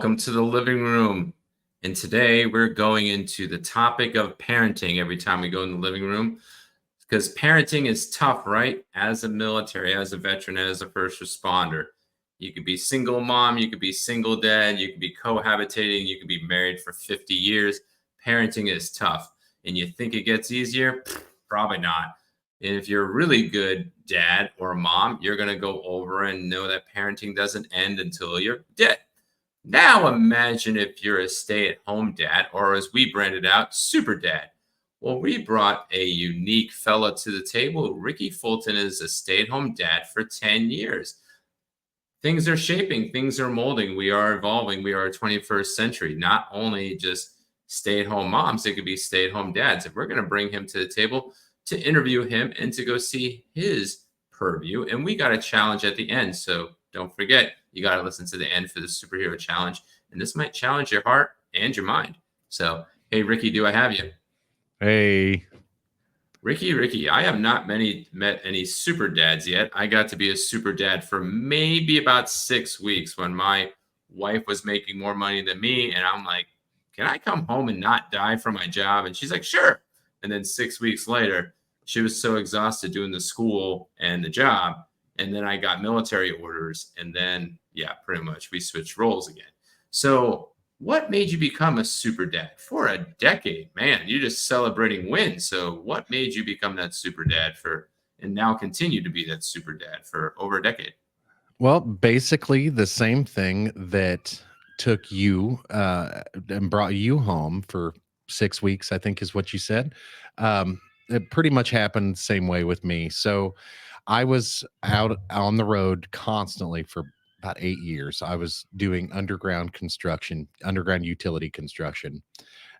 welcome to the living room. And today we're going into the topic of parenting every time we go in the living room because parenting is tough, right? As a military, as a veteran, as a first responder. You could be single mom, you could be single dad, you could be cohabitating, you could be married for 50 years. Parenting is tough. And you think it gets easier? Probably not. And if you're a really good dad or mom, you're going to go over and know that parenting doesn't end until you're dead. Now imagine if you're a stay-at-home dad, or as we branded out, super dad. Well, we brought a unique fella to the table. Ricky Fulton is a stay-at-home dad for 10 years. Things are shaping, things are molding, we are evolving, we are 21st century, not only just stay-at-home moms, it could be stay-at-home dads. If we're going to bring him to the table to interview him and to go see his purview, and we got a challenge at the end. So don't forget, you got to listen to the end for the superhero challenge. And this might challenge your heart and your mind. So, hey, Ricky, do I have you? Hey. Ricky, I have not met any super dads yet. I got to be a super dad for maybe about 6 weeks when my wife was making more money than me. And I'm like, can I come home and not die from my job? And she's like, sure. And then 6 weeks later, she was so exhausted doing the school and the job. And then I got military orders. And then, yeah, pretty much we switched roles again. So, what made you become a super dad for a decade? Man, you're just celebrating wins. So, what made you become that super dad for, and now continue to be that super dad for over a decade? Well, basically the same thing that took you and brought you home for 6 weeks, I think is what you said. It pretty much happened the same way with me. So I was out on the road constantly for about 8 years. I was doing underground construction, underground utility construction,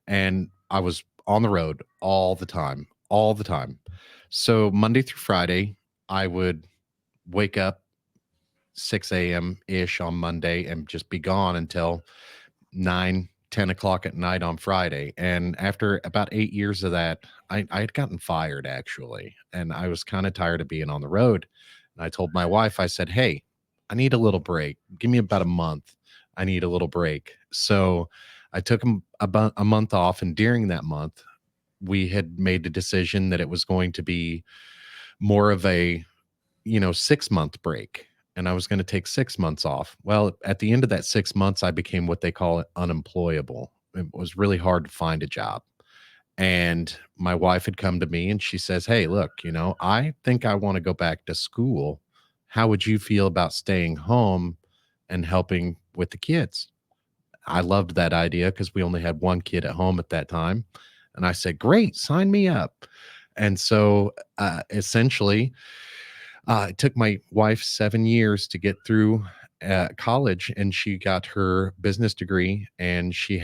and I was on the road all the time, all the time. So Monday through Friday, I would wake up 6 a.m. ish on Monday and just be gone until 9, 10 o'clock at night on Friday. And after about 8 years of that, I had gotten fired actually. And I was kind of tired of being on the road. And I told my wife, I said, hey, I need a little break. Give me about a month. I need a little break. So I took about a month off. And during that month, we had made the decision that it was going to be more of a 6 month break, and I was going to take 6 months off. Well, at the end of that 6 months, I became what they call unemployable. It was really hard to find a job. And my wife had come to me and she says, hey, look, I think I want to go back to school. How would you feel about staying home and helping with the kids? I loved that idea because we only had one kid at home at that time. And I said, great, sign me up. And so essentially, it took my wife 7 years to get through college, and she got her business degree, and she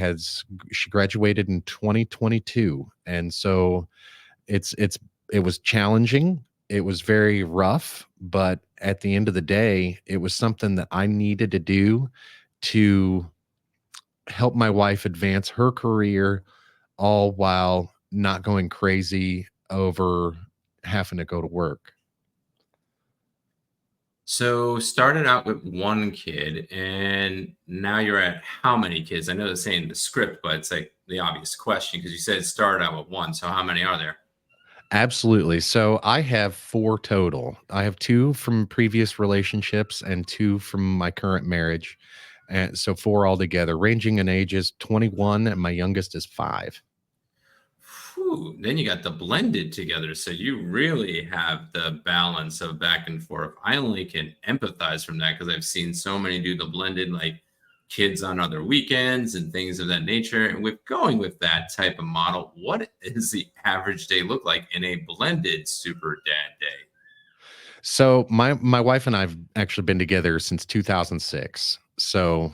graduated in 2022. And so it was challenging. It was very rough, but at the end of the day, it was something that I needed to do to help my wife advance her career, all while not going crazy over having to go to work. So, started out with one kid, and now you're at how many kids? I know they're saying the script, but it's like the obvious question because you said it started out with one. So, how many are there? Absolutely. So I have four total. I have two from previous relationships and two from my current marriage. And so four altogether, ranging in ages 21, and my youngest is 5. Whew, then you got the blended together. So you really have the balance of back and forth. I only can empathize from that because I've seen so many do the blended, like kids on other weekends and things of that nature. And with going with that type of model, what does the average day look like in a blended super dad day? So my wife and I've actually been together since 2006. So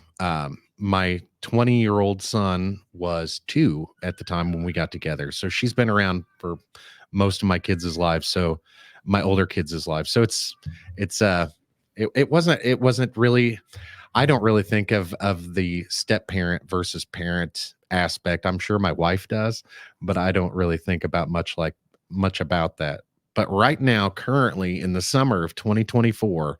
my 20-year-old son was 2 at the time when we got together. So she's been around for most of my kids' lives. So my older kids' lives. So it wasn't really. I don't really think of the step parent versus parent aspect. I'm sure my wife does, but I don't really think about much about that. But right now, currently in the summer of 2024,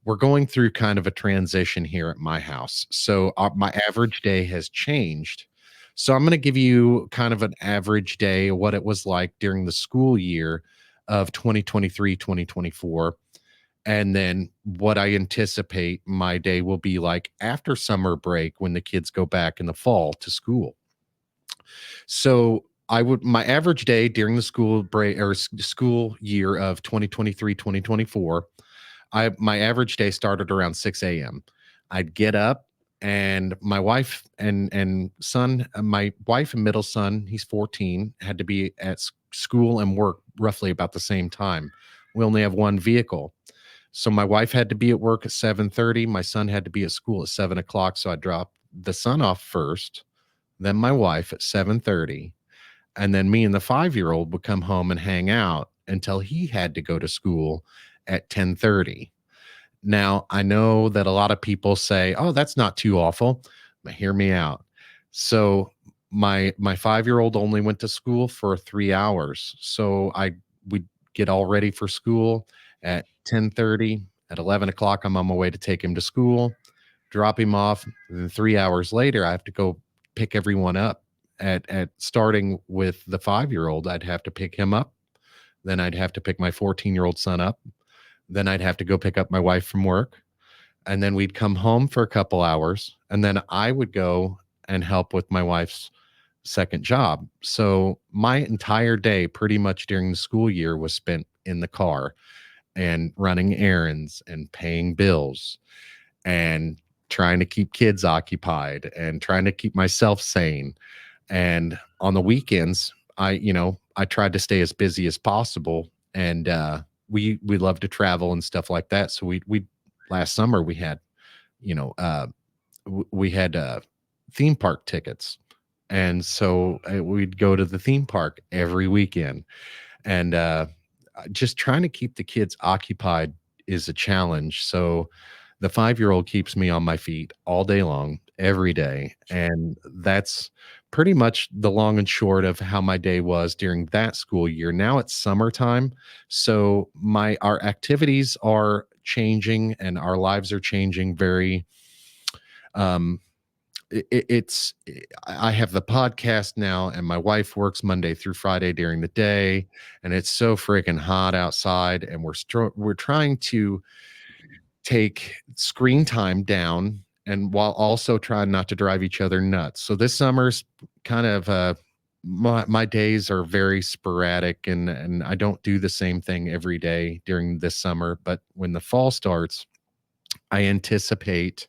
we're going through kind of a transition here at my house. So my average day has changed. So I'm going to give you kind of an average day, what it was like during the school year of 2023, 2024, and then what I anticipate my day will be like after summer break when the kids go back in the fall to school. So my average day during the school break or school year of 2023, 2024, my average day started around 6 a.m. I'd get up and my wife and son, my wife and middle son, he's 14, had to be at school and work roughly about the same time. We only have one vehicle. So my wife had to be at work at 7:30. My son had to be at school at 7 o'clock. So I dropped the son off first, then my wife at 7:30. And then me and the 5-year-old would come home and hang out until he had to go to school at 10:30. Now, I know that a lot of people say, "Oh, that's not too awful." But hear me out. So my 5-year-old only went to school for 3 hours. So I would get all ready for school at 10:30. At 11 o'clock, I'm on my way to take him to school, drop him off. And then 3 hours later, I have to go pick everyone up. At starting with the 5-year-old, I'd have to pick him up. Then I'd have to pick my 14-year-old son up. Then I'd have to go pick up my wife from work. And then we'd come home for a couple hours. And then I would go and help with my wife's second job. So my entire day, pretty much during the school year, was spent in the car and running errands and paying bills and trying to keep kids occupied and trying to keep myself sane. And on the weekends, I tried to stay as busy as possible. And we love to travel and stuff like that. So we last summer we had, we had theme park tickets. And so we'd go to the theme park every weekend. And just trying to keep the kids occupied is a challenge. So the 5-year-old keeps me on my feet all day long, every day. And that's pretty much the long and short of how my day was during that school year. Now it's summertime. So our activities are changing and our lives are changing very um it's I have the podcast now, and my wife works Monday through Friday during the day, and it's so freaking hot outside, and we're trying to take screen time down, and while also trying not to drive each other nuts. So this summer's kind of my days are very sporadic, and I don't do the same thing every day during this summer. But when the fall starts, I anticipate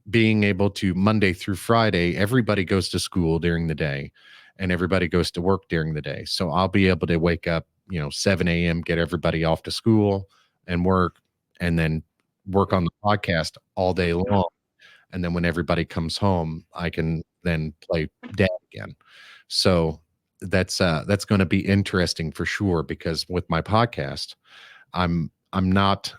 being able to Monday through Friday, everybody goes to school during the day and everybody goes to work during the day. So I'll be able to wake up, 7 a.m., get everybody off to school and work, and then work on the podcast all day long. And then when everybody comes home, I can then play dad again. So that's going to be interesting for sure, because with my podcast, I'm not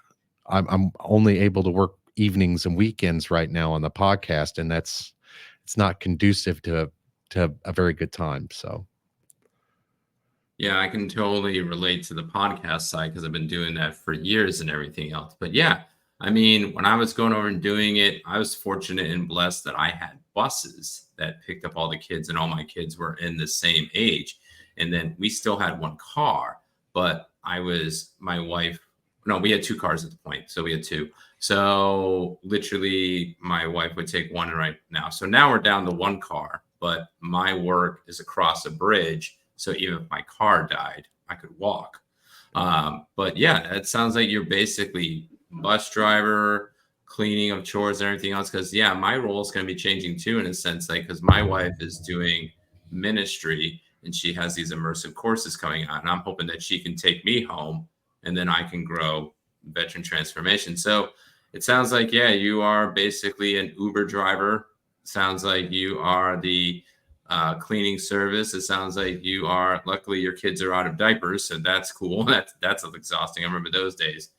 I'm only able to work evenings and weekends right now on the podcast, and it's not conducive to a very good time. So Yeah, I can totally relate to the podcast side because I've been doing that for years and everything else. But yeah, I mean, when I was going over and doing it, I was fortunate and blessed that I had buses that picked up all the kids, and all my kids were in the same age. And then we still had one car, but my wife, no, we had two cars at the point. So we had two. So literally, my wife would take one right now. So now we're down to one car, but my work is across a bridge. So even if my car died, I could walk. But yeah, it sounds like you're basically bus driver, cleaning of chores and everything else. Because yeah, my role is going to be changing too, in a sense, like because my wife is doing ministry and she has these immersive courses coming out, and I'm hoping that she can take me home and then I can grow veteran transformation. So it sounds like, yeah, you are basically an Uber driver. Sounds like you are the cleaning service. It sounds like you are, luckily your kids are out of diapers. So that's cool. That's exhausting. I remember those days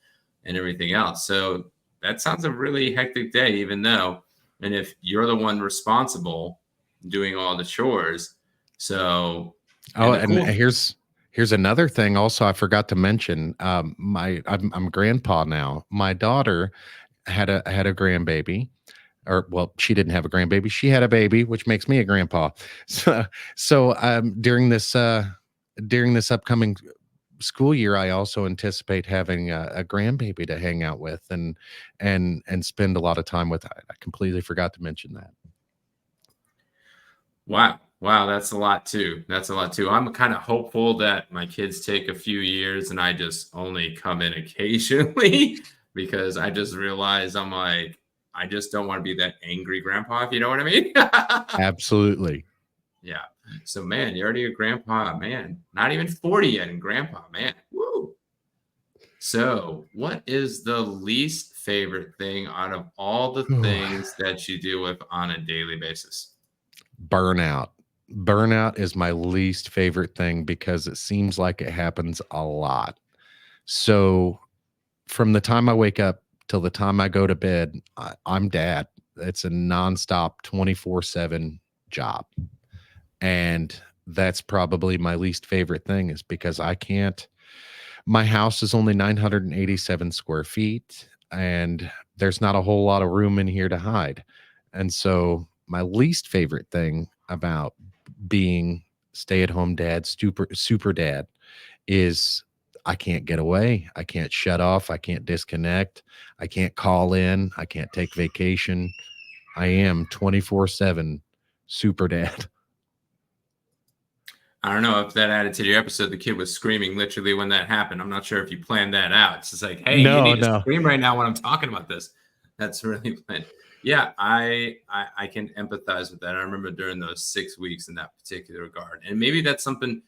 and everything else. So that sounds a really hectic day, even though, and if you're the one responsible doing all the chores. So, oh, and the and cool, here's another thing also I forgot to mention. I'm grandpa now. My daughter had a grandbaby, or well, she didn't have a grandbaby. She had a baby, which makes me a grandpa. So during this upcoming school year, I also anticipate having a grandbaby to hang out with and spend a lot of time with. I completely forgot to mention that. Wow. Wow, that's a lot too. That's a lot too. I'm kind of hopeful that my kids take a few years and I just only come in occasionally because I just realize I'm like, I just don't want to be that angry grandpa, if you know what I mean. Absolutely. Yeah. So man, you're already a grandpa, man. Not even 40 yet and grandpa, man. Woo. So, what is the least favorite thing out of all the things that you deal with on a daily basis? Burnout. Burnout is my least favorite thing because it seems like it happens a lot. So from the time I wake up till the time I go to bed, I'm dad. It's a nonstop 24/7 job. And that's probably my least favorite thing is because I can't, my house is only 987 square feet and there's not a whole lot of room in here to hide. And so my least favorite thing about being stay-at-home dad, super dad, is I can't get away. I can't shut off. I can't disconnect. I can't call in. I can't take vacation. I am 24/7 super dad. I don't know if that added to your episode. The kid was screaming literally when that happened. I'm not sure if you planned that out. It's just like, hey, you No, need to no. scream right now when I'm talking about this. That's really planned. Yeah, I can empathize with that. I remember during those 6 weeks in that particular regard, and maybe that's something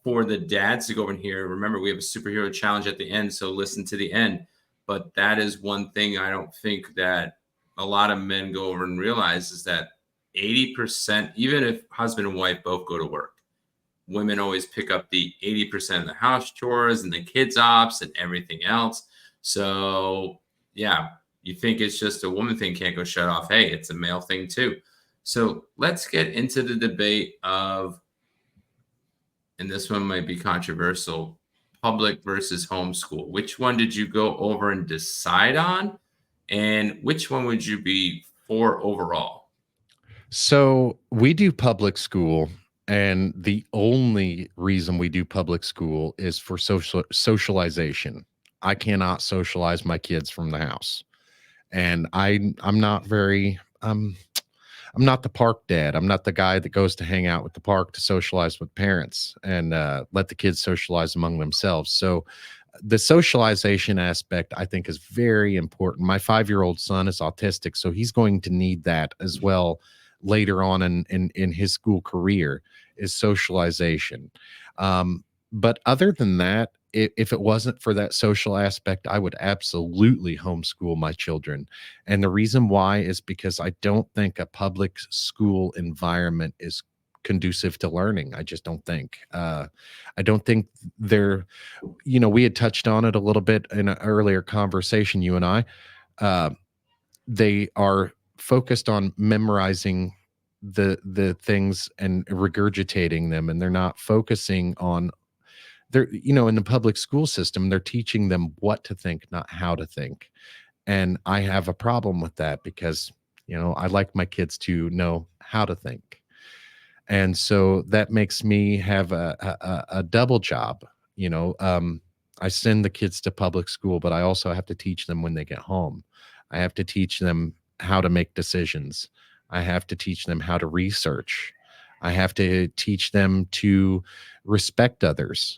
for the dads to go over here. Remember, we have a superhero challenge at the end, so listen to the end. But that is one thing I don't think that a lot of men go over and realize is that 80%, even if husband and wife both go to work, women always pick up the 80% of the house chores and the kids ops and everything else. So yeah, you think it's just a woman thing, can't go shut off. Hey, it's a male thing too. So let's get into the debate of, and this one might be controversial, public versus homeschool. Which one did you go over and decide on? And which one would you be for overall? So we do public school, and the only reason we do public school is for socialization. I cannot socialize my kids from the house, and I'm not very I'm not the park dad. I'm not the guy that goes to hang out with the park to socialize with parents and let the kids socialize among themselves. So the socialization aspect I think is very important. My 5-year-old son is autistic, so he's going to need that as well later on in his school career is socialization. But other than that, if it wasn't for that social aspect, I would absolutely homeschool my children. And the reason why is because I don't think a public school environment is conducive to learning. I just don't think. I don't think they're, we had touched on it a little bit in an earlier conversation, you and I. Uh, they are focused on memorizing the things and regurgitating them, and they're not focusing on, they're, in the public school system, they're teaching them what to think, not how to think. And I have a problem with that because, I like my kids to know how to think. And so that makes me have a double job. I send the kids to public school, but I also have to teach them when they get home. I have to teach them how to make decisions. I have to teach them how to research. I have to teach them to respect others'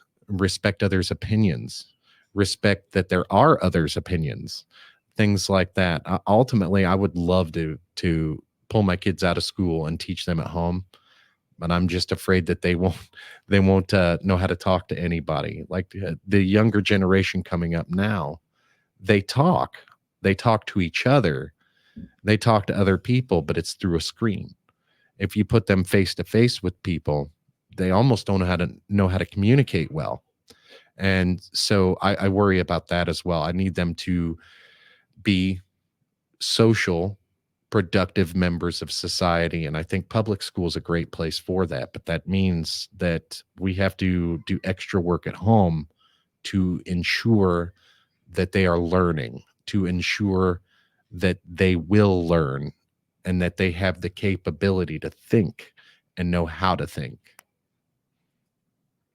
opinions, respect that there are others' opinions, things like that. Ultimately, I would love to pull my kids out of school and teach them at home, but I'm just afraid that they won't know how to talk to anybody. Like the younger generation coming up now, they talk, they talk to each other, they talk to other people, but it's through a screen. If you put them face to face with people, they almost don't know how to communicate well. And so I worry about that as well. I need them to be social, productive members of society. And I think public school is a great place for that. But that means that we have to do extra work at home to ensure that they are learning, to ensure that they will learn and that they have the capability to think and know how to think.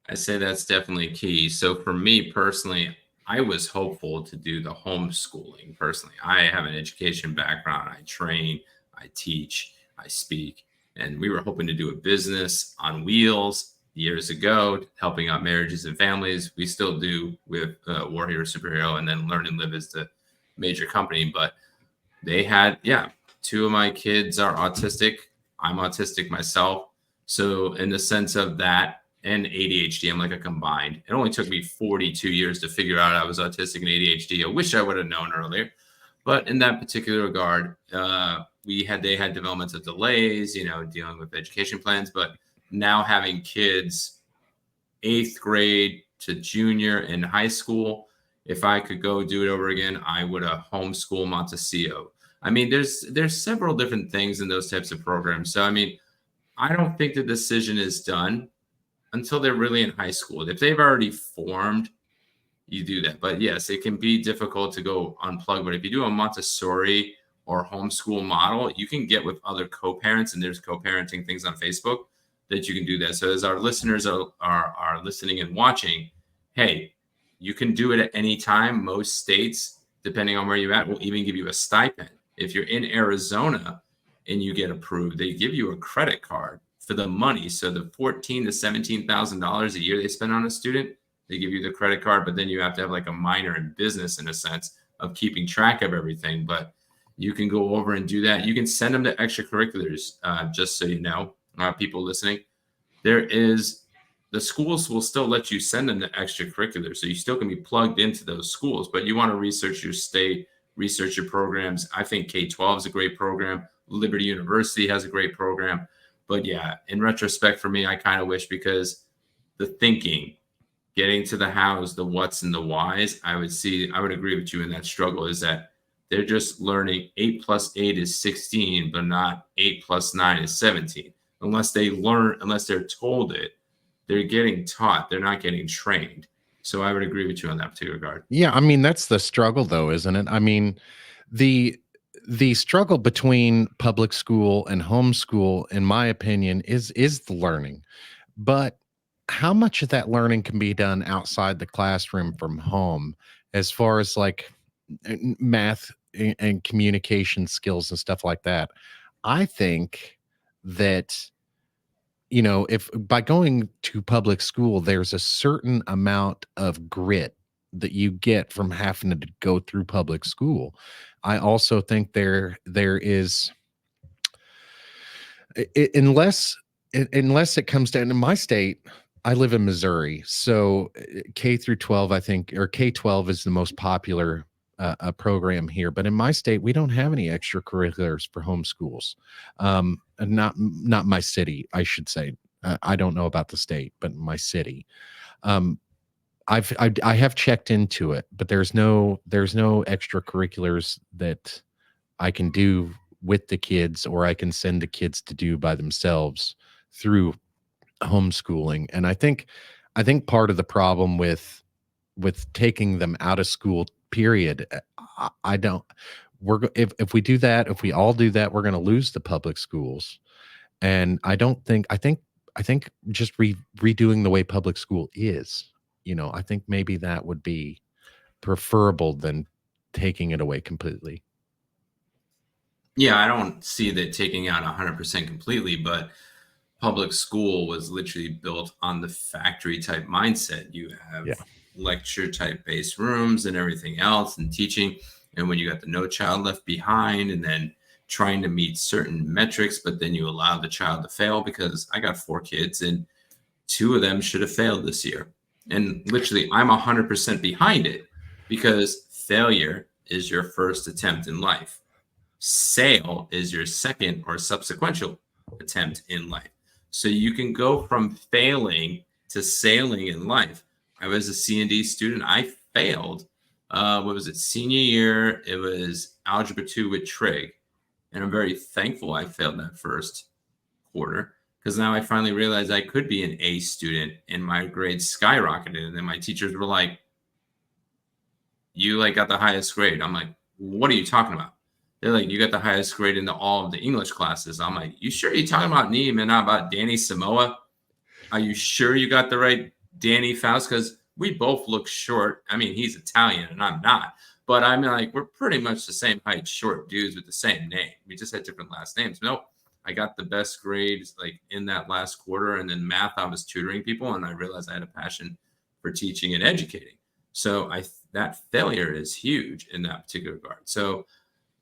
I say that's definitely key. So for me personally, I was hopeful to do the homeschooling personally. I have an education background. I train, I teach, I speak, and we were hoping to do a business on wheels years ago, helping out marriages and families. We still do with War Hero Superhero, and then Learn and Live is the major company. But they had, yeah, two of my kids are autistic. I'm autistic myself. So, in the sense of that and ADHD, I'm like a combined. It only took me 42 years to figure out I was autistic and ADHD. I wish I would have known earlier. But in that particular regard, they had developmental delays, dealing with education plans. But now having kids, eighth grade to junior in high school, if I could go do it over again, I would homeschool Montecito. I mean, there's several different things in those types of programs. So I mean, I don't think the decision is done until they're really in high school. If they've already formed, you do that. But yes, it can be difficult to go unplug. But if you do a Montessori or homeschool model, you can get with other co-parents, and there's co-parenting things on Facebook that you can do that. So as our listeners are listening and watching, hey, you can do it at any time. Most states, depending on where you're at, will even give you a stipend. If you're in Arizona and you get approved, they give you a credit card for the money. So the $14,000 to $17,000 a year they spend on a student, they give you the credit card, but then you have to have like a minor in business in a sense of keeping track of everything. But you can go over and do that. You can send them to extracurriculars, just so you know, people listening. The schools will still let you send them to extracurriculars. So you still can be plugged into those schools, but you want to research your state, research your programs. I think K-12 is a great program. Liberty University has a great program. But yeah, in retrospect for me, I kind of wish, because the thinking, getting to the hows, the whats and the whys, I would agree with you in that struggle, is that they're just learning 8 plus 8 is 16, but not 8 plus 9 is 17. Unless they're told it, they're getting taught, they're not getting trained. So I would agree with you on that particular regard. Yeah, I mean, that's the struggle though, isn't it? I mean, the the struggle between public school and homeschool, in my opinion, is the learning. But how much of that learning can be done outside the classroom from home, as far as like math and communication skills and stuff like that? I think that, if by going to public school, there's a certain amount of grit that you get from having to go through public school. I also think there is, unless unless it comes down to my state. I live in Missouri, so K through 12, I think, or K-12 is the most popular program here. But in my state, we don't have any extracurriculars for homeschools. And not my city, I should say. I don't know about the state, but my city. Um, I have checked into it, but there's no extracurriculars that I can do with the kids, or I can send the kids to do by themselves through homeschooling. And I think part of the problem with taking them out of school, period, I don't if we do that, if we all do that, we're going to lose the public schools. And I think just redoing the way public school is, I think maybe that would be preferable than taking it away completely. Yeah, I don't see that taking out 100% completely, but public school was literally built on the factory type mindset. You have Yeah. lecture type based rooms and everything else and teaching. And when you got the No Child Left Behind, and then trying to meet certain metrics, but then you allow the child to fail, because I got 4 kids and 2 of them should have failed this year. And literally, I'm 100% behind it, because failure is your first attempt in life. Sale is your second or subsequent attempt in life. So you can go from failing to sailing in life. I was a C&D student. I failed. What was it? Senior year. It was algebra 2 with trig. And I'm very thankful I failed that first quarter, because now I finally realized I could be an A student, and my grades skyrocketed. And then my teachers were like, you like got the highest grade. I'm like, what are you talking about? They're like, you got the highest grade in all of the English classes. I'm like, you sure you're talking about Neem and not about Danny Samoa? Are you sure you got the right Danny Faust? Because we both look short. I mean, he's Italian and I'm not. But I mean, like, we're pretty much the same height, short dudes with the same name. We just had different last names. Nope. I got the best grades like in that last quarter. And then math, I was tutoring people and I realized I had a passion for teaching and educating. So that failure is huge in that particular regard. So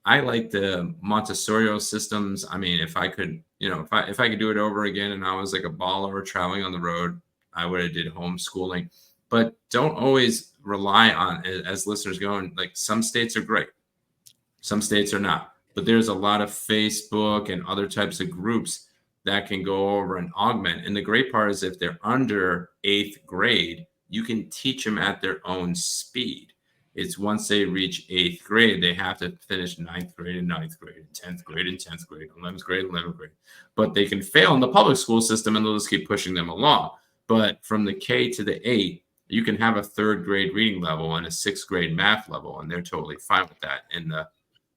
I like the Montessori systems. I mean, if I could, if I could do it over again and I was like a baller traveling on the road, I would have did homeschooling. But don't always rely on, as listeners going, like some states are great, some states are not. But there's a lot of Facebook and other types of groups that can go over and augment. And the great part is if they're under 8th grade, you can teach them at their own speed. It's once they reach 8th grade, they have to finish 9th grade and 9th grade, and 10th grade and 10th grade, 11th grade, 11th grade. But they can fail in the public school system and they'll just keep pushing them along. But from the K to the 8, you can have a 3rd grade reading level and a 6th grade math level, and they're totally fine with that. And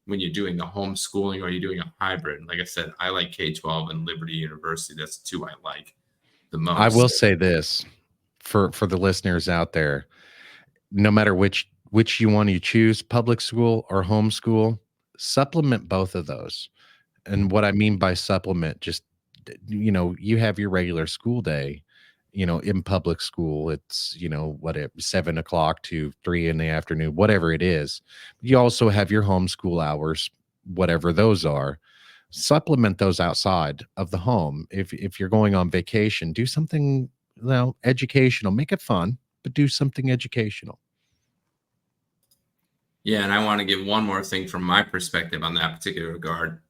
when you're doing the homeschooling or you're doing a hybrid, like I said, I like K-12 and Liberty University. That's the two I like the most. I will say this for the listeners out there, no matter which you want to choose, public school or homeschool, supplement both of those. And what I mean by supplement, just, you have your regular school day, in public school, it's, 7 o'clock to 3 in the afternoon, whatever it is. You also have your homeschool hours, whatever those are. Supplement those outside of the home. If you're going on vacation, do something, educational, make it fun, but do something educational. Yeah, and I want to give one more thing from my perspective on that particular regard.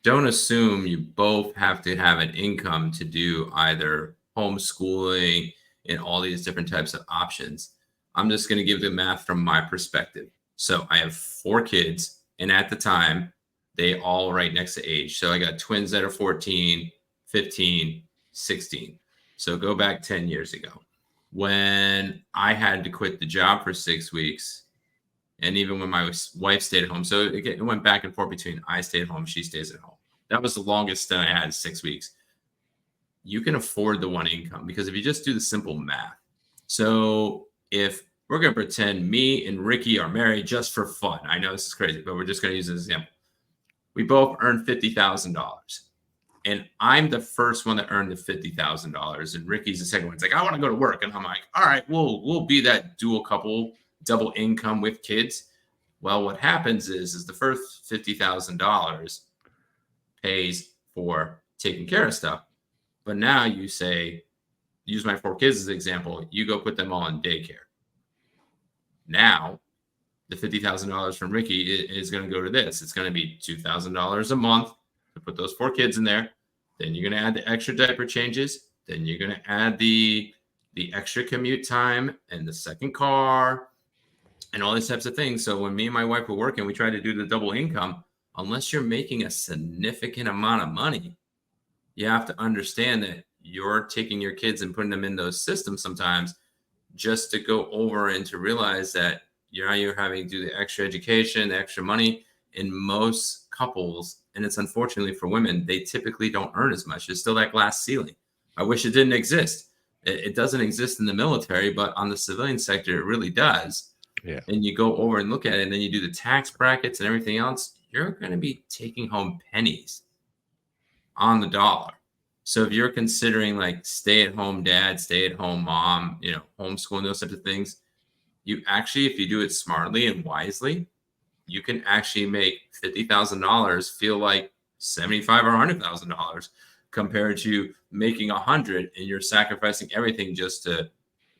Don't assume you both have to have an income to do either homeschooling and all these different types of options. I'm just going to give the math from my perspective. So I have 4 kids, and at the time, they all right next to age. So I got twins that are 14, 15, 16. So go back 10 years ago when I had to quit the job for 6 weeks. And even when my wife stayed at home. So it went back and forth between I stay at home, she stays at home. That was the longest stint I had, 6 weeks. You can afford the one income because if you just do the simple math. So if we're going to pretend me and Ricky are married just for fun. I know this is crazy, but we're just going to use this example. We both earn $50,000. And I'm the first one that earned the $50,000. And Ricky's the second one. It's like, I want to go to work. And I'm like, all right, we'll be that dual couple, double income with kids. Well, what happens is the first $50,000 pays for taking care of stuff. But now you say, use my 4 kids as an example, you go put them all in daycare. Now, the $50,000 from Ricky is going to go to this. It's going to be $2,000 a month to put those 4 kids in there. Then you're going to add the extra diaper changes. Then you're going to add the extra commute time and the second car and all these types of things. So when me and my wife were working, we tried to do the double income. Unless you're making a significant amount of money, you have to understand that you're taking your kids and putting them in those systems sometimes just to go over and to realize that you're having to do the extra education, the extra money. In most couples, and it's unfortunately for women, they typically don't earn as much. There's still that glass ceiling. I wish it didn't exist. It doesn't exist in the military, but on the civilian sector, it really does. Yeah. And you go over and look at it, and then you do the tax brackets and everything else, you're going to be taking home pennies on the dollar. So if you're considering like stay-at-home dad, stay-at-home mom, homeschooling, those types of things, you actually, if you do it smartly and wisely, you can actually make $50,000 feel like $75,000 or $100,000 compared to making $100,000 and you're sacrificing everything just to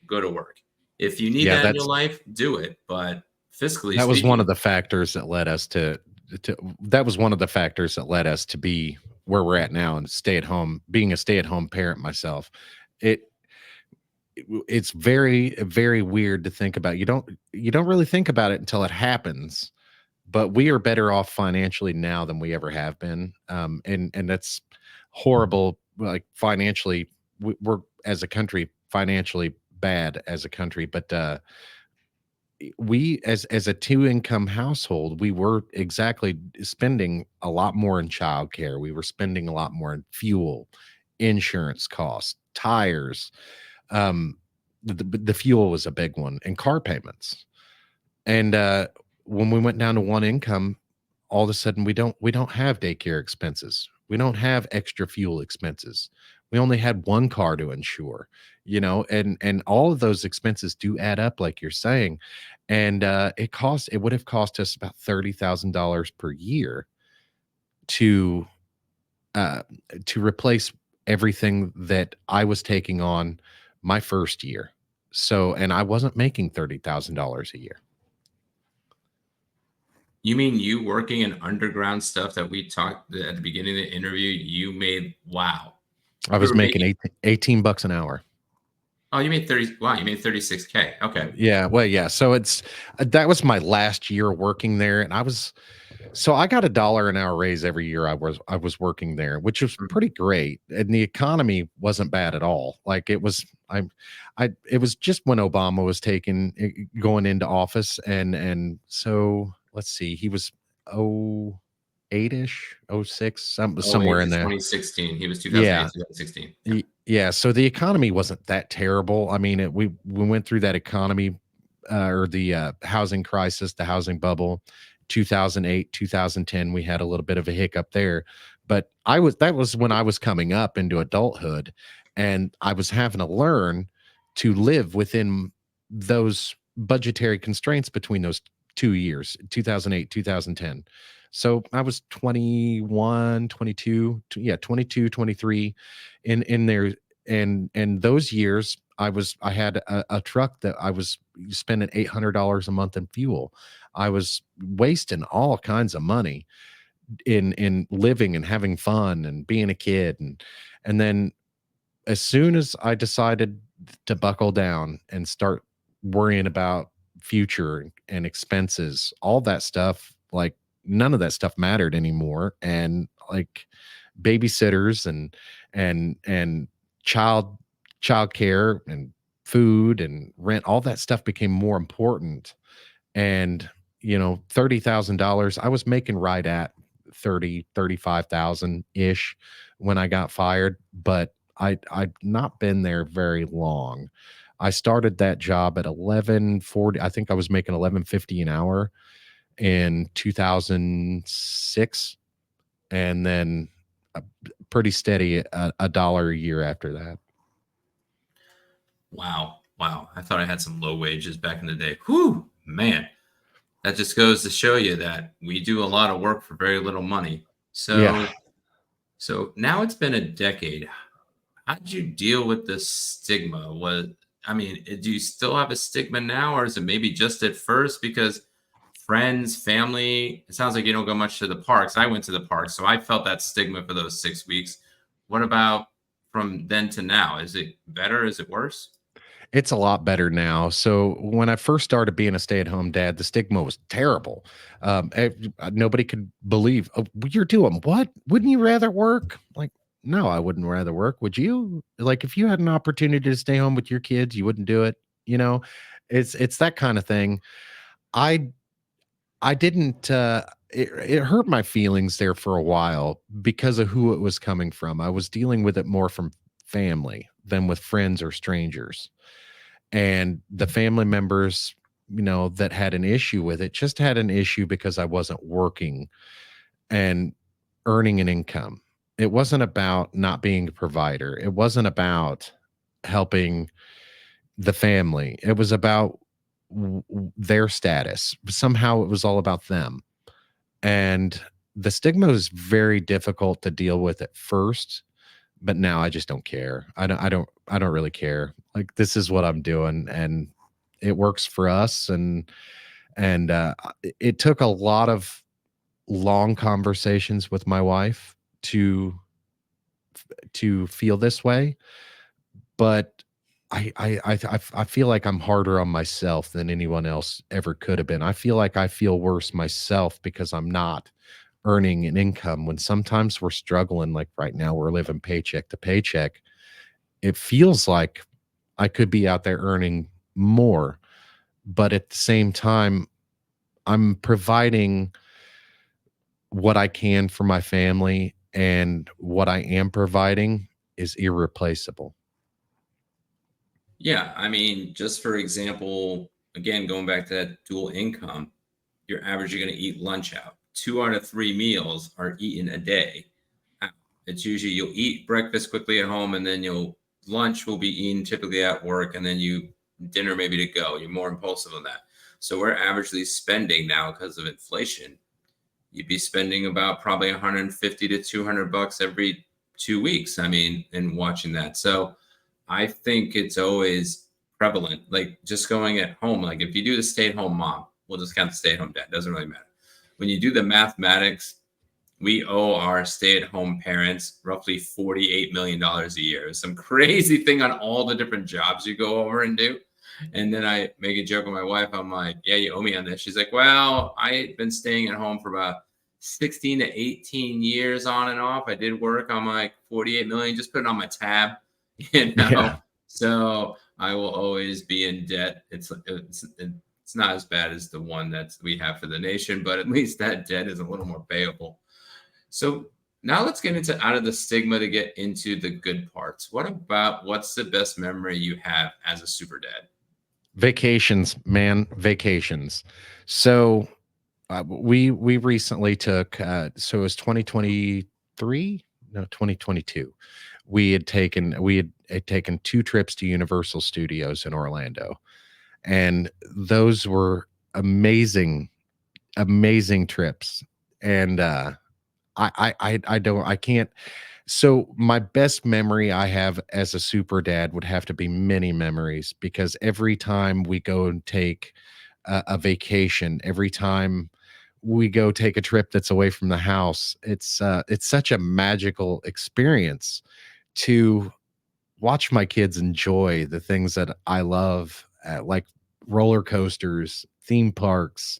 go to work. If you need that in your life, do it. But fiscally, that was one of the factors that led us to that was one of the factors that led us to be where we're at now and being a stay-at-home parent myself. It's very, very weird to think about. You don't really think about it until it happens, but we are better off financially now than we ever have been. And that's horrible. Like financially, we're as a country financially bad as a country, but we as a two income household, we were exactly spending a lot more in childcare. We were spending a lot more in fuel, insurance costs, tires. Um, the fuel was a big one, and car payments. And when we went down to one income, all of a sudden we don't have daycare expenses. We don't have extra fuel expenses. We only had one car to insure, and all of those expenses do add up, like you're saying. And it would have cost us about $30,000 per year to uh to replace everything that I was taking on my first year. So, and I wasn't making $30,000 a year. You mean you working in underground stuff that we talked at the beginning of the interview? You made wow. I You was were making making 18 bucks an hour. oh, you made 30. Wow, you made 36K. Okay. Yeah, well, yeah. So that was my last year working there, and I got $1 an hour raise every year I was working there, which was Mhm. pretty great, and the economy wasn't bad at all. Like it was just when Obama was going into office, and so let's see, he was oh 08-ish, 06, Oh, wait, somewhere in to there. 2016. He was 2008, Yeah, 2016. Yeah. Yeah, so the economy wasn't that terrible. I mean, we went through that economy or the housing crisis, the housing bubble, 2008, 2010. We had a little bit of a hiccup there, but that was when I was coming up into adulthood, and I was having to learn to live within those budgetary constraints between those 2 years, 2008, 2010. So I was 21, 22, yeah, 22, 23 in there, and those years I had a truck that I was spending $800 a month in fuel. I was wasting all kinds of money in living and having fun and being a kid, and then as soon as I decided to buckle down and start worrying about future and expenses, all that stuff, like none of that stuff mattered anymore. And like babysitters and child child care and food and rent, all that stuff became more important. And $30,000, I was making right at 35,000 ish when I got fired, but I'd not been there very long. I started that job at 1140. I think I was making 1150 an hour in 2006, and then a pretty steady a dollar a year after that. Wow. Wow. I thought I had some low wages back in the day. Whew, man. That just goes to show you that we do a lot of work for very little money. Yeah. So now it's been a decade. How did you deal with this stigma? I mean, do you still have a stigma now, or is it maybe just at first? Because friends, family, it sounds like you don't go much to the parks. I went to the parks, so I felt that stigma for those 6 weeks. What about from then to now? Is it better? Is it worse? It's a lot better now. So when I first started being a stay-at-home dad, the stigma was terrible. Nobody could believe, oh, you're doing what? Wouldn't you rather work? Like, no, I wouldn't rather work. Would you? Like, if you had an opportunity to stay home with your kids, you wouldn't do it. You know, it's that kind of thing. I I didn't. It hurt my feelings there for a while because of who it was coming from. I was dealing with it more from family than with friends or strangers, and the family members that had an issue with it just had an issue because I wasn't working and earning an income. It wasn't about not being a provider. It wasn't about helping the family. It was about their status. Somehow it was all about them. And the stigma is very difficult to deal with at first, but now I just don't care. I don't really care. Like, this is what I'm doing, and it works for us. And it took a lot of long conversations with my wife to feel this way, but I feel like I'm harder on myself than anyone else ever could have been. I feel like I feel worse myself because I'm not earning an income when sometimes we're struggling. Like right now, we're living paycheck to paycheck. It feels like I could be out there earning more, but at the same time, I'm providing what I can for my family, and what I am providing is irreplaceable. Yeah, I mean, just for example, again, going back to that dual income, your average, you're going to eat lunch out. 2 out of 3 meals are eaten a day. out. It's usually you'll eat breakfast quickly at home, and then you'll lunch will be eaten typically at work, and then you dinner maybe to go. You're more impulsive on that. So we're averagely spending now because of inflation. You'd be spending about probably 150 to 200 bucks every 2 weeks. I mean, in watching that. So I think it's always prevalent. Like just going at home, like if you do the stay at home mom, we'll just count the stay at home dad, doesn't really matter. When you do the mathematics, we owe our stay at home parents roughly $48 million a year. Some crazy thing on all the different jobs you go over and do. And then I make a joke with my wife. I'm like, yeah, you owe me on this. She's like, well, I've been staying at home for about 16 to 18 years on and off. I did work on my 48 million, just put it on my tab, you Yeah. know. So I will always be in debt. It's not as bad as the one that we have for the nation, but at least that debt is a little more payable. So now let's get into out of the stigma to get into the good parts. What about what's the best memory you have as a super dad? Vacations, man, vacations. So we recently took so it was 2023, no, 2022. We had taken 2 trips to Universal Studios in Orlando, and those were amazing trips. And I can't. So my best memory I have as a super dad would have to be many memories, because every time we go and take a vacation, every time we go take a trip that's away from the house, it's such a magical experience to watch my kids enjoy the things that I love, like roller coasters, theme parks,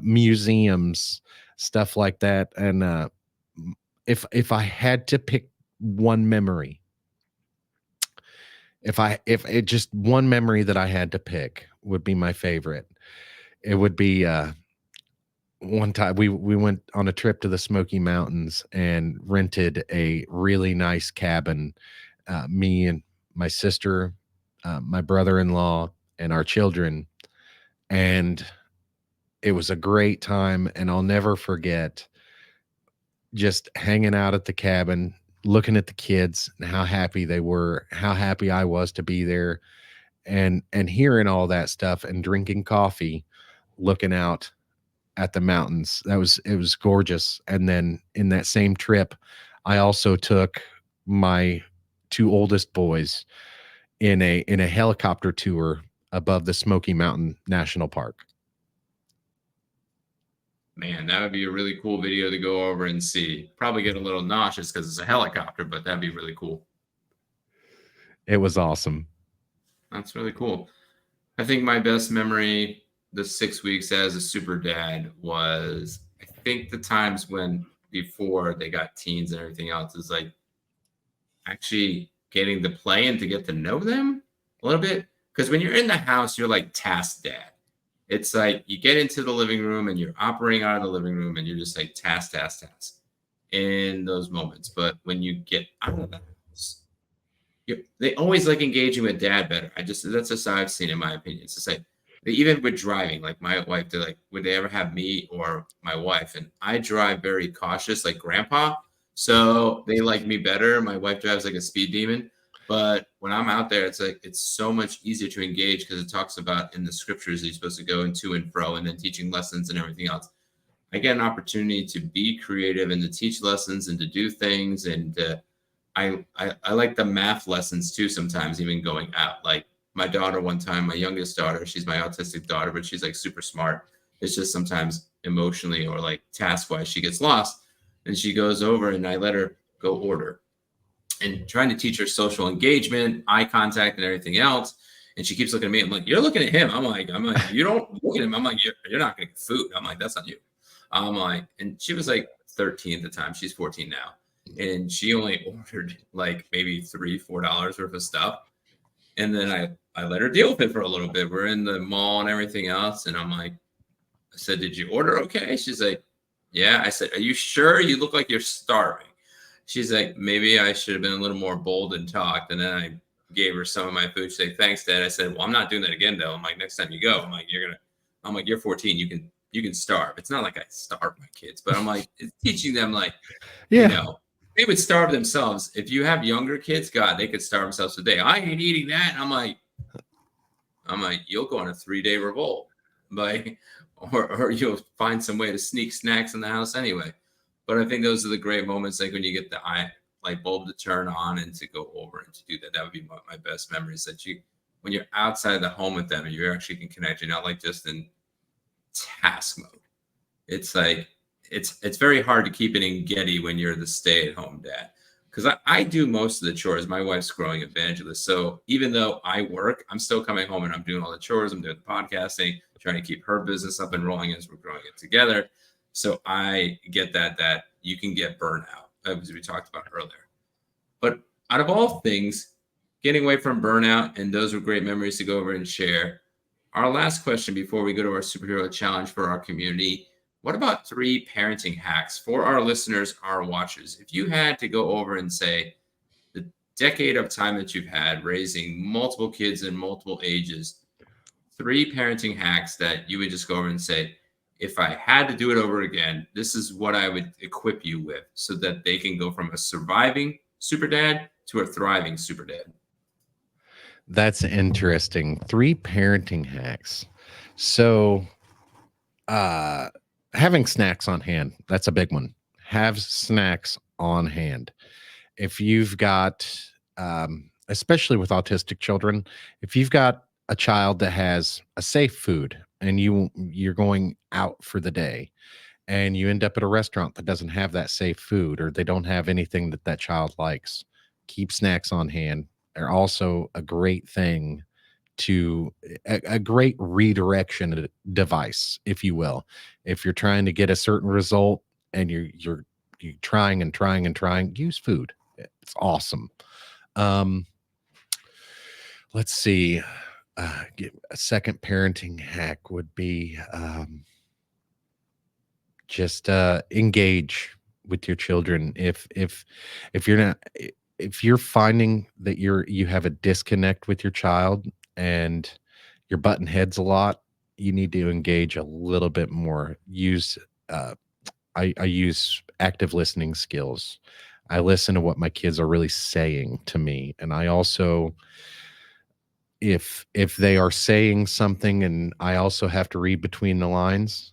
museums, stuff like that. And if I had to pick one memory, if it just one memory that I had to pick would be my favorite, it would be one time we went on a trip to the Smoky Mountains and rented a really nice cabin. Me and my sister, my brother-in-law, and our children, and it was a great time. And I'll never forget just hanging out at the cabin, looking at the kids and how happy they were, how happy I was to be there, and hearing all that stuff and drinking coffee, looking out at the mountains. It was gorgeous. And then in that same trip, I also took my 2 oldest boys in a helicopter tour above the Smoky Mountain National Park. Man, that would be a really cool video to go over and see. Probably get a little nauseous because it's a helicopter, but that'd be really cool. It was awesome. That's really cool. I think my best memory, the 6 weeks as a super dad, was I think the times when before they got teens and everything else is like actually getting to play and to get to know them a little bit. Because when you're in the house, you're like task dad. It's like you get into the living room and you're operating out of the living room and you're just like task, task, task in those moments. But when you get out of the house, they always like engaging with dad better. That's just how I've seen in my opinion. It's just like even with driving, like my wife, they're like, would they ever have me or my wife? And I drive very cautious, like grandpa. So they like me better. My wife drives like a speed demon. But when I'm out there, it's like it's so much easier to engage because it talks about in the scriptures that you're supposed to go in to and fro and then teaching lessons and everything else. I get an opportunity to be creative and to teach lessons and to do things and I like the math lessons too sometimes, even going out. Like my daughter one time, my youngest daughter, she's my autistic daughter, but she's like super smart. It's just sometimes emotionally or like task wise, she gets lost. And she goes over and I let her go order and trying to teach her social engagement, eye contact, and everything else. And she keeps looking at me. I'm like, you're looking at him. I'm like, you don't look at him. I'm like, you're not going to get food. I'm like, that's on you. I'm like, and she was like 13 at the time. She's 14 now. And she only ordered like maybe $3, $4 worth of stuff. And then I let her deal with it for a little bit. We're in the mall and everything else. And I'm like, I said, did you order okay? She's like, yeah. I said, are you sure? You look like you're starving. She's like, maybe I should have been a little more bold and talked. And then I gave her some of my food. She said, thanks, Dad. I said, well, I'm not doing that again, though. I'm like, next time you go, I'm like, you're 14. You can starve. It's not like I starve my kids, but I'm like, it's teaching them like, you Yeah. know, they would starve themselves. If you have younger kids, God, they could starve themselves today. I ain't eating that. And I'm like, you'll go on a 3-day revolt, by, or you'll find some way to sneak snacks in the house anyway. But I think those are the great moments, like when you get the light bulb to turn on and to go over and to do that. That would be my best memories. That when you're outside the home with them, you actually can connect. You're not like just in task mode. It's like it's very hard to keep it in Getty when you're the stay-at-home dad. Because I do most of the chores. My wife's growing evangelist. So even though I work, I'm still coming home and I'm doing all the chores. I'm doing the podcasting, trying to keep her business up and rolling as we're growing it together. So I get that you can get burnout, as we talked about earlier. But out of all things, getting away from burnout, and those were great memories to go over and share. Our last question before we go to our superhero challenge for our community: what about 3 parenting hacks for our listeners, our watchers? If you had to go over and say the decade of time that you've had raising multiple kids in multiple ages, 3 parenting hacks that you would just go over and say, if I had to do it over again, this is what I would equip you with so that they can go from a surviving super dad to a thriving super dad. That's interesting. 3 parenting hacks. So, uh, having snacks on hand, that's a big one. Have snacks on hand. If you've got, especially with autistic children, if you've got a child that has a safe food and you're going out for the day and you end up at a restaurant that doesn't have that safe food, or they don't have anything that that child likes, keep snacks on hand. They're also a great thing to a great redirection device, if you will. If you're trying to get a certain result and you're trying and trying and trying, use food. It's awesome. Um, let's see. A second parenting hack would be just engage with your children. If you're not, if you're finding that you have a disconnect with your child and you're butting heads a lot, you need to engage a little bit more. Use I use active listening skills. I listen to what my kids are really saying to me, and I also, if they are saying something and I also have to read between the lines,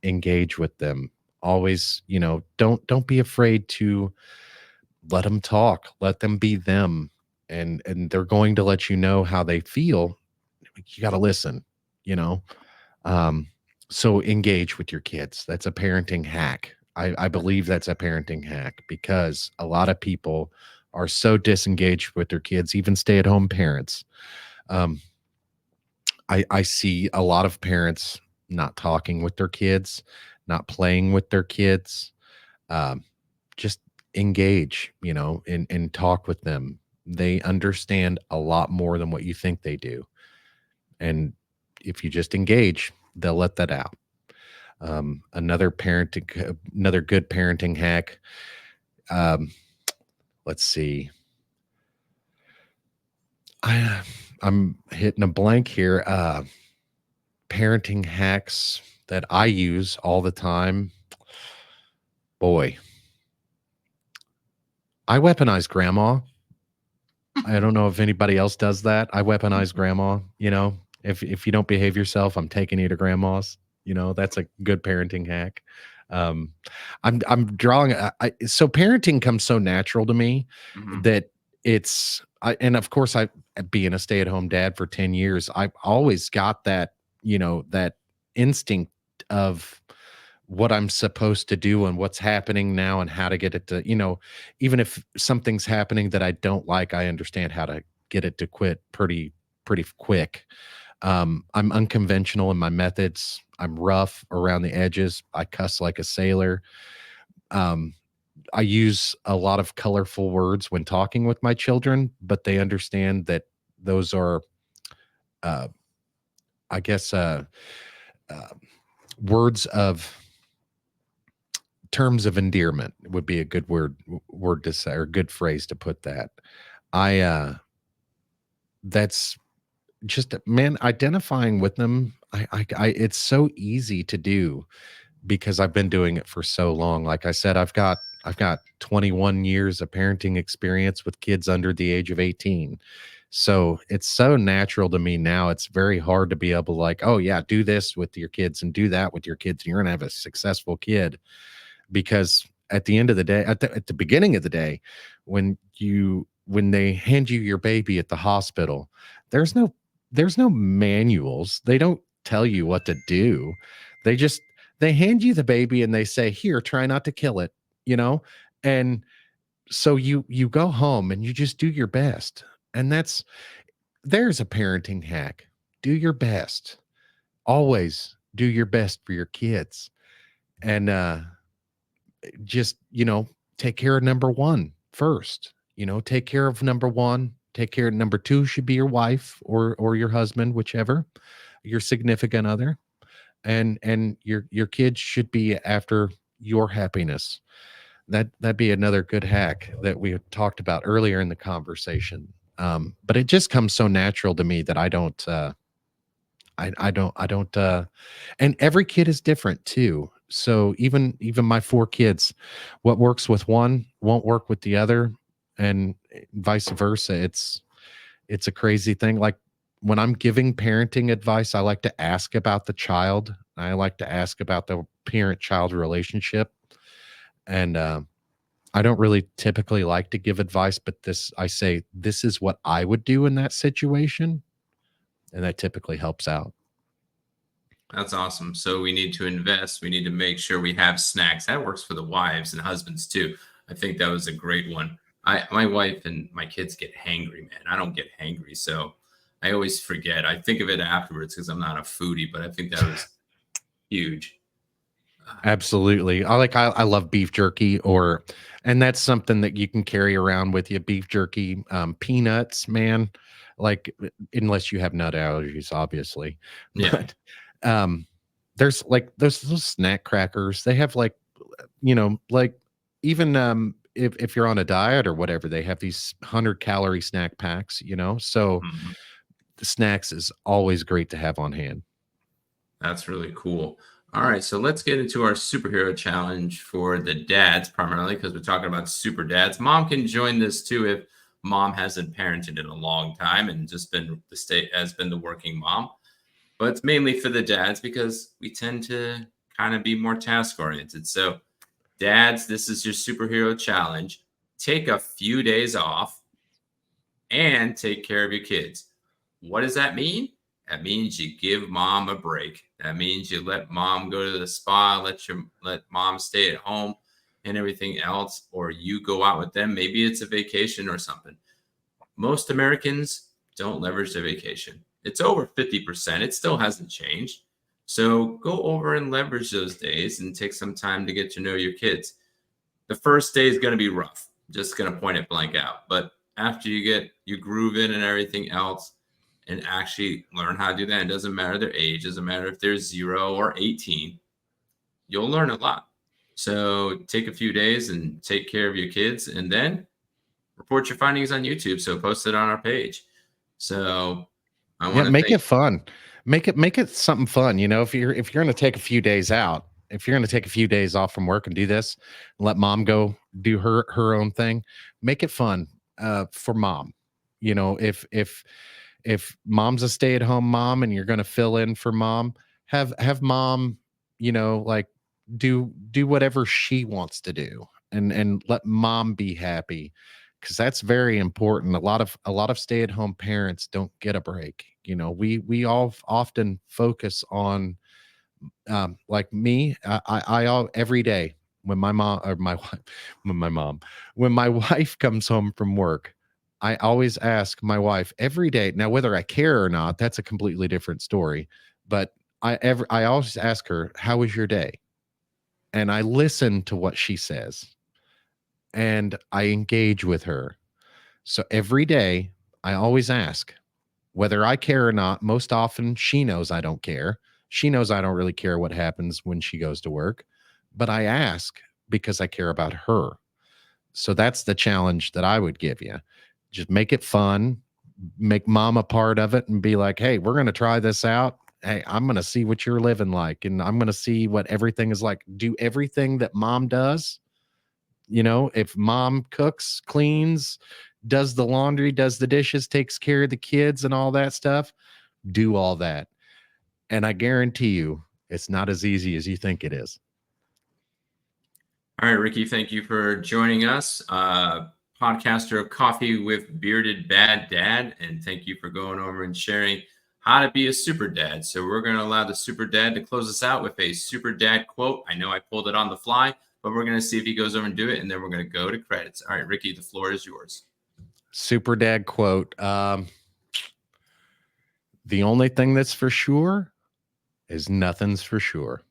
engage with them. Always, don't be afraid to let them talk, let them be them, and they're going to let you know how they feel. You got to listen, you know. Um, so engage with your kids. That's a parenting hack. I believe that's a parenting hack because a lot of people are so disengaged with their kids, even stay-at-home parents. Um, I see a lot of parents not talking with their kids, not playing with their kids. Um, just engage, and talk with them. They understand a lot more than what you think they do. And if you just engage, they'll let that out. Another good parenting hack. Um, let's see. I, I'm hitting a blank here. Parenting hacks that I use all the time. Boy, I weaponize grandma. I don't know if anybody else does that. I weaponize grandma, if you don't behave yourself, I'm taking you to grandma's. That's a good parenting hack. Um, I'm drawing so parenting comes so natural to me Mm-hmm. that and of course I, being a stay-at-home dad for 10 years, I've always got that instinct of what I'm supposed to do and what's happening now and how to get it to, even if something's happening that I don't like, I understand how to get it to quit pretty quick. I'm unconventional in my methods. I'm rough around the edges. I cuss like a sailor. Um, I use a lot of colorful words when talking with my children, but they understand that those are, uh, I guess, uh, words of terms of endearment would be a good word to say, or good phrase to put that. I That's just, man, identifying with them. It's so easy to do because I've been doing it for so long. Like I said, I've got 21 years of parenting experience with kids under the age of 18. So it's so natural to me now. It's very hard to be able to, like, oh yeah, do this with your kids and do that with your kids, and you're gonna have a successful kid. Because at the end of the day, at the beginning of the day, when they hand you your baby at the hospital, there's no there's no manuals. They don't tell you what to do. They just they hand you the baby and they say, "Here, try not to kill it," you know? And so you go home and you just do your best. And there's a parenting hack. Do your best. Always do your best for your kids. And just, take care of number one first. Take care of number one. Take care of number two should be your wife or your husband, whichever, your significant other. And your kids should be after your happiness. That'd be another good hack that we had talked about earlier in the conversation. But it just comes so natural to me that I don't and every kid is different too. So even my four kids, what works with one won't work with the other, and vice versa. It's a crazy thing. Like when I'm giving parenting advice, I like to ask about the child. I like to ask about the parent-child relationship. And I don't really typically like to give advice, but I say this is what I would do in that situation, and that typically helps out. That's awesome. So we need to invest. We need to make sure we have snacks. That works for the wives and husbands too. I think that was a great one. My wife and my kids get hangry, man. I don't get hangry, so I always forget. I think of it afterwards because I'm not a foodie, but I think that was huge. Uh, Absolutely. I love beef jerky, and that's something that you can carry around with you. Beef jerky, peanuts, man. Like unless you have nut allergies, obviously. yeah. But um there's like those snack crackers. They have like, like even if you're on a diet or whatever, they have these 100-calorie snack packs. So Mhm. the snacks is always great to have on hand. That's really cool. All right, so let's get into our superhero challenge for the dads primarily because we're talking about super dads. Mom can join this too if mom hasn't parented in a long time and just been the state has been the working mom. But it's mainly for the dads because we tend to kind of be more task oriented. So, dads, this is your superhero challenge. Take a few days off and take care of your kids. What does that mean? That means you give mom a break. That means you let mom go to the spa, let mom stay at home and everything else, or you go out with them. Maybe it's a vacation or something. Most Americans don't leverage their vacation. It's over 50%. It still hasn't changed. So go over and leverage those days and take some time to get to know your kids. The first day is going to be rough. Just going to point it blank out. But after you get you groove in and everything else and actually learn how to do that, it doesn't matter their age, doesn't matter if they're 0 or 18, you'll learn a lot. So take a few days and take care of your kids and then report your findings on YouTube. So post it on our page. So I Yeah, want to make thank it fun. Make it something fun. If you're going to take a few days out, if you're going to take a few days off from work and do this, let mom go do her own thing. Make it fun for mom. If mom's a stay-at-home mom and you're going to fill in for mom, have mom, like do whatever she wants to do, and let mom be happy, because that's very important. A lot of stay-at-home parents don't get a break. We all often focus on, like me. Every day when my mom or my wife, when my mom, when my wife comes home from work, I always ask my wife every day. Now, whether I care or not, that's a completely different story. But I always ask her, "How was your day?" And I listen to what she says, and I engage with her. So every day, I always ask, whether I care or not. Most often, she knows I don't care. She knows I don't really care what happens when she goes to work, but I ask because I care about her. So that's the challenge that I would give you. Just make it fun, make mom a part of it, and be like, hey, we're going to try this out. Hey, I'm going to see what you're living like, and I'm going to see what everything is like. Do everything that mom does. You know, if mom cooks, cleans, does the laundry, does the dishes, takes care of the kids and all that stuff, do all that. And I guarantee you, it's not as easy as you think it is. All right, Ricky, thank you for joining us. Podcaster of Coffee with Bearded Bad Dad. And thank you for going over and sharing how to be a super dad. So we're going to allow the super dad to close us out with a super dad quote. I know I pulled it on the fly, but we're going to see if he goes over and do it. And then we're going to go to credits. All right, Ricky, the floor is yours. Super dad quote. The only thing that's for sure is nothing's for sure.